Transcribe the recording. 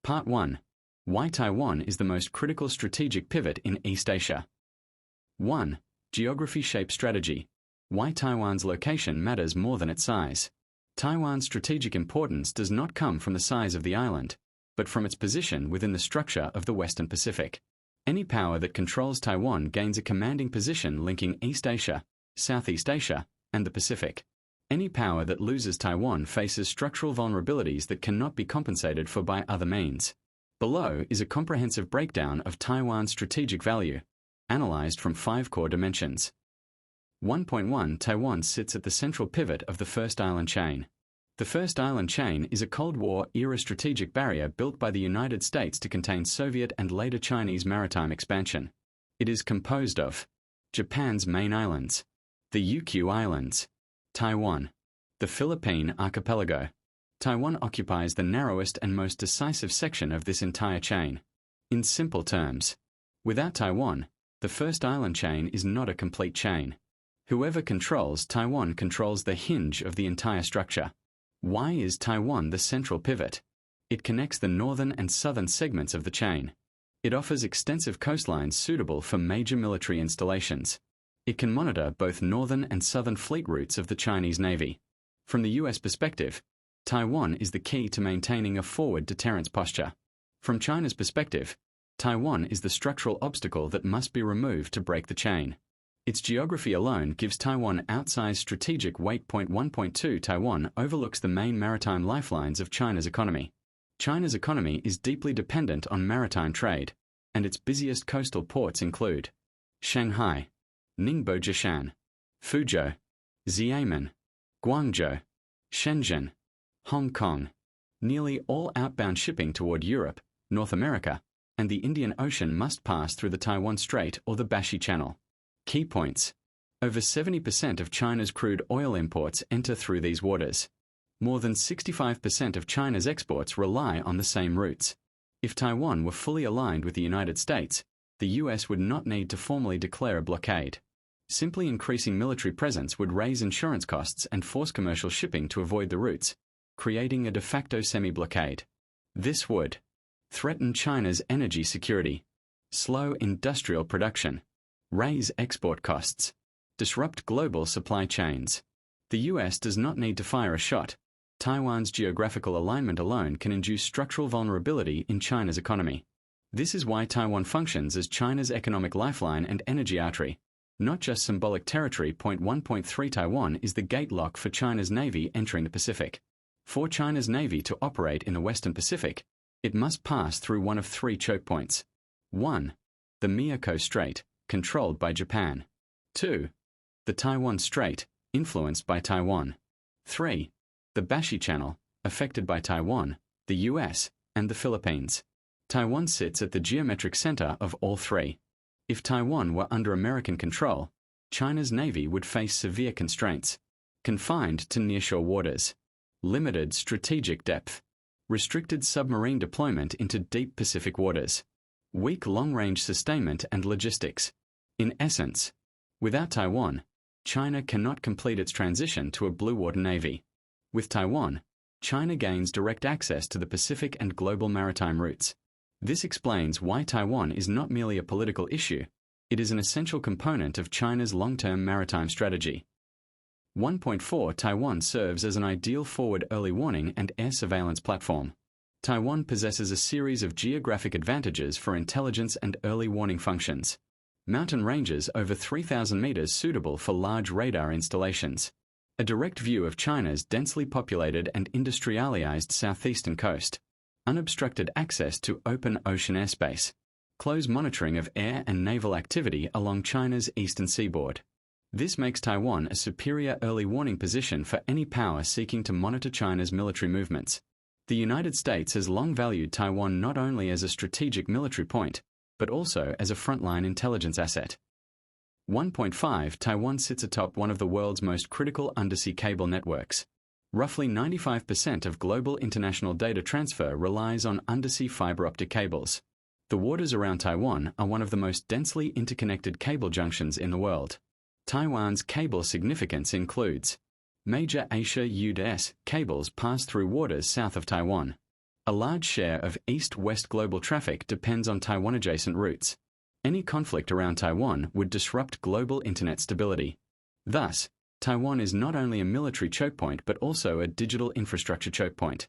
Part 1. Why Taiwan is the most critical strategic pivot in East Asia. 1. Geography-shape strategy. Why Taiwan's location matters more than its size. Taiwan's strategic importance does not come from the size of the island, but from its position within the structure of the Western Pacific. Any power that controls Taiwan gains a commanding position linking East Asia, Southeast Asia, and the Pacific. Any power that loses Taiwan faces structural vulnerabilities that cannot be compensated for by other means. Below is a comprehensive breakdown of Taiwan's strategic value, analyzed from 5 core dimensions. 1.1 Taiwan sits at the central pivot of the First Island Chain. The First Island Chain is a Cold War-era strategic barrier built by the United States to contain Soviet and later Chinese maritime expansion. It is composed of Japan's main islands, the Ryukyu Islands, Taiwan, the Philippine Archipelago. Taiwan occupies the narrowest and most decisive section of this entire chain. In simple terms, without Taiwan, the First Island Chain is not a complete chain. Whoever controls Taiwan controls the hinge of the entire structure. Why is Taiwan the central pivot? It connects the northern and southern segments of the chain. It offers extensive coastlines suitable for major military installations. It can monitor both northern and southern fleet routes of the Chinese Navy. From the U.S. perspective, Taiwan is the key to maintaining a forward deterrence posture. From China's perspective, Taiwan is the structural obstacle that must be removed to break the chain. Its geography alone gives Taiwan outsized strategic weight. 1.2 Taiwan overlooks the main maritime lifelines of China's economy. China's economy is deeply dependent on maritime trade, and its busiest coastal ports include Shanghai, Ningbo Jishan, Fuzhou, Xiamen, Guangzhou, Shenzhen, Hong Kong. Nearly all outbound shipping toward Europe, North America, and the Indian Ocean must pass through the Taiwan Strait or the Bashi Channel. Key points. Over 70% of China's crude oil imports enter through these waters. More than 65% of China's exports rely on the same routes. If Taiwan were fully aligned with the United States, the US would not need to formally declare a blockade. Simply increasing military presence would raise insurance costs and force commercial shipping to avoid the routes, creating a de facto semi-blockade. This would threaten China's energy security, slow industrial production, raise export costs, disrupt global supply chains. The US does not need to fire a shot. Taiwan's geographical alignment alone can induce structural vulnerability in China's economy. This is why Taiwan functions as China's economic lifeline and energy artery, not just symbolic territory. 1.3 Taiwan is the gate lock for China's Navy entering the Pacific. For China's Navy to operate in the Western Pacific, it must pass through one of 3 choke points. 1. The Miyako Strait, controlled by Japan. 2. The Taiwan Strait, influenced by Taiwan. 3. The Bashi Channel, affected by Taiwan, the US, and the Philippines. Taiwan sits at the geometric center of all 3. If Taiwan were under American control, China's Navy would face severe constraints. Confined to nearshore waters, limited strategic depth, restricted submarine deployment into deep Pacific waters, weak long-range sustainment and logistics. In essence, without Taiwan, China cannot complete its transition to a blue water navy. With Taiwan, China gains direct access to the Pacific and global maritime routes. This explains why Taiwan is not merely a political issue, it is an essential component of China's long-term maritime strategy. 1.4 Taiwan serves as an ideal forward early warning and air surveillance platform. Taiwan possesses a series of geographic advantages for intelligence and early warning functions. Mountain ranges over 3,000 meters suitable for large radar installations. A direct view of China's densely populated and industrialized southeastern coast. Unobstructed access to open ocean airspace. Close monitoring of air and naval activity along China's eastern seaboard. This makes Taiwan a superior early warning position for any power seeking to monitor China's military movements. The United States has long valued Taiwan not only as a strategic military point, but also as a frontline intelligence asset. 1.5 Taiwan sits atop one of the world's most critical undersea cable networks. Roughly 95% of global international data transfer relies on undersea fiber optic cables. The waters around Taiwan are one of the most densely interconnected cable junctions in the world. Taiwan's cable significance includes major Asia-US cables pass through waters south of Taiwan. A large share of east-west global traffic depends on Taiwan-adjacent routes. Any conflict around Taiwan would disrupt global internet stability. Thus, Taiwan is not only a military choke point but also a digital infrastructure choke point.